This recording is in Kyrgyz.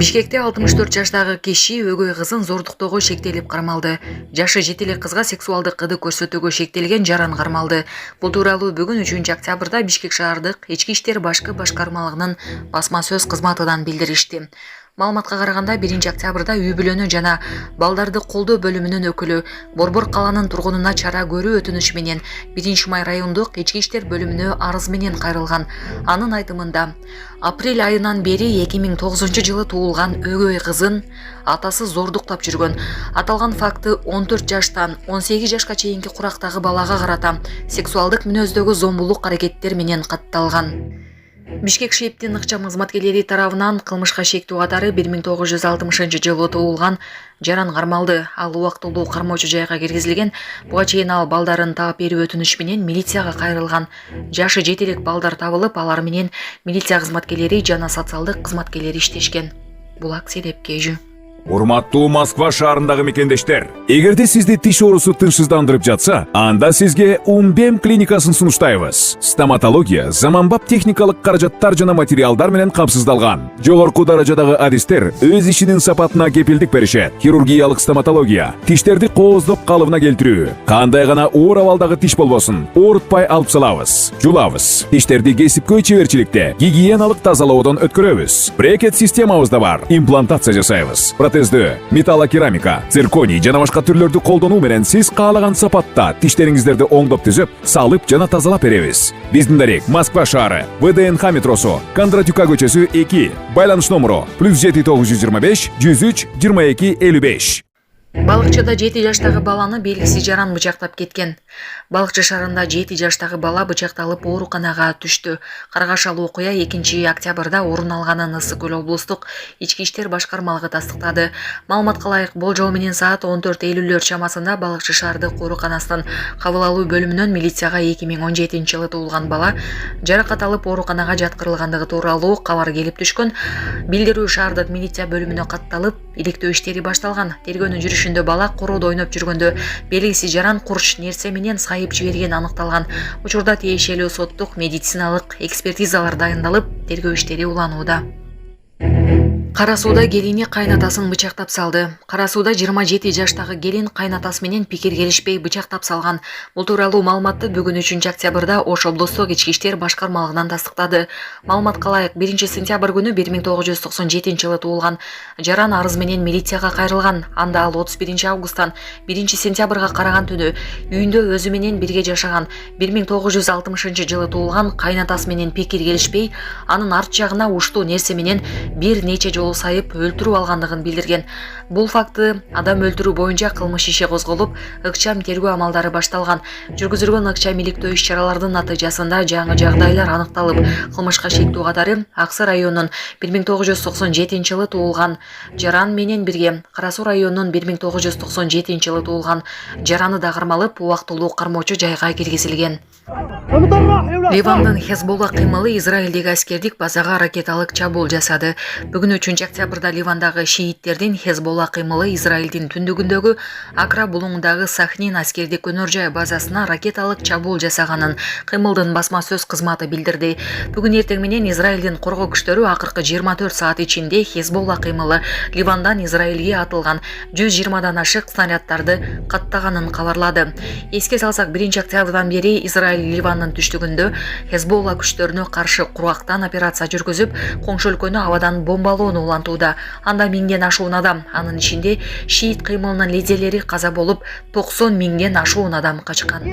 Бишкекте 64 жаштагы киши өгөй кызын зордуктоого шектелип кармалды. Жашы 7 элек кызга сексуалдык кыды көрсөтүүгө шектелген жаран кармалды. Бул тууралуу бүгүн 3-октябрда Бишкек шаардык Ички иштер башкы башкармалыгынын басма сөз кызматынан билдиришти. Маалыматка караганда 1-октябрда үй бүлөнү жана балдарды колдоо бөлүмүнүн өкүлү Борбор каланын тургунуна чара көрүү өтүнүшү менен 1-май райондук ички иштер бөлүмүнө арыз менен кайрылган. Анын айтымында, апрель айынан бери 2009-жылы туулган өгөй кызын атасы зордуктап жүргөн. Аталган факты 14 жаштан 18 жашка чейинки курактагы балага карата сексуалдык мүнөздөгү зомбулук аракеттер менен катталган. Бишкек ШИИБтин ыкчам кызматкерлери тарабынан кылмышка шектүү катары 1960-жылы туулган жаран кармалды. Ал убактылуу кармоочу жайга киргизилген. Буга чейин ал балдарын таап берүү өтүнүшү менен милицияга кайрылган. Жашы 7 элек балдар табылып, алар менен милиция кызматкерлери жана социалдык кызматкерлери иштешкен. Булак селепке жүү. Урматтуу Москва шаарындагы мекендештер, эгерде сизди тиш оорусу тынчсыздандырып жатса, анда сизге Умбем клиникасын сунуштайбыз. Стоматология заманбап техникалык каражаттар жана материалдар менен камсыздалган. Жогорку даражадагы адистер өз ишинин сапатына кепилдик беришет. Хирургиялык стоматология, тиштерди кооздоп калыбына келтирүү, кандай гана оор абалдагы тиш болбосун, оорутпай алып салабыз, жулабыз. Тиштерди кесипкөй чеберчиликте, гигиеналык тазалоодон өткөрөбүз. Брекет системабыз да бар, имплантация жасайбыз. Протездөө, металлокерамика, цирконий жана башка түрлөрдү колдонуу менен сиз каалаган сапатта тиштериңиздерди оңдоп түзөп, салып жана тазалап беребиз. Биздин дарек Москва шаары, ВДНХ метросу, Кондратюка көчөсү 2, байланыш номеру +7 925 103 22 55. Балыкчыда 7 жаштагы баланы белгисиз жаран бычактап кеткен. Балыкчы шаарында 7 жаштагы бала бычакталып ооруканага түштү. Каргашал окуя 2-октябрда орун алганын Ысык Көл облустук ички иштер башкармалыгы тастыктады. Маалыматка ылайык, болжол менен саат 14:50 чамасында Балыкчы шаардык ооруканасынын кабыл алуу бөлүмүнөн милицияга 2017-жылы туулган бала жаракат алып ооруканага жаткырылгандыгы тууралуу кабар келип түшкөн. Билдирүү шаардык милиция бөлүмүнө катталып, иликтөө иштери башталган. Тергөөнүн жүрүшүндө бала короодо ойноп жүргөндө белгисиз жаран курч нерсе менен сайып жиберген аныкталган. Учурда тиешелүү соттук медициналык экспертизалар дайындалып, тергөө иштери уланууда. Кара сууда келини кайнатасын бычактап салды. Кара сууда 27 жаштагы келин кайнатасы менен пикир келишпей бычактап салган. Бул тууралуу маалыматты бүгүн 3-октябрда Ош облустук ички иштер башкармалыгынан тастыктады. Маалыматка ылайык, 1-сентябрь күнү 1997-жылы туулган жаран арыз менен милицияга кайрылган. Анда ал 31 августтан 1-сентябрга караган түнү үйүндө өзү менен бирге жашаган 1960-жылы туулган кайнатасы менен пикир келишпей, анын арт жагына уштуу нерсе менен бир нече жолу сайып өлтүрүп алгандыгын билдирген. Бул факты адам өлтүрүү боюнча кылмыш иши козголуп, ыкчам тергөө амалдары башталган. Жүргүзүлгөн ыкчам иликтөө иш-чаралардын натыйжасында жаңы жагдайлар аныкталып, кылмышка шектүү катары Аксы районунун 1997-жылы туулган жаран менен бирге Кара Суу районунун 1997-жылы туулган жараны да кармалып, убактылуу кармоочу жайга киргизилген. Ливандын Хезболла кыймылы Израилдеги аскердик базага ракеталык чабуул жасады. Бүгүн 3-октябрда Ливандагы шииттердин Хезболла кыймылы Израилдин түндүгүндөгү Акра булуңундагы Сахнин аскердик өнөр жай базасына ракеталык чабуул жасаганын кыймылдын басма сөз кызматы билдирди. Бүгүн эртең менен Израилдин коргоо күчтөрү акыркы 24 саат ичинде Хезболла кыймылы Ливандан Израилге атылган 120дан ашык снаряддарды каттаганын кабарлады. Эске салсак, 1-октябрдан бери Израиль Ливандын түштүгүндө Хезболла күчтөрүнө каршы курактан операция жүргүзүп, коңшу өлкөнү абадан бомбалоону улантууда. Анда 1000ден ашуун адам, анын ичинде шиит кыймылынын лидерлери каза болуп, 90 000ден ашуун адам качкан.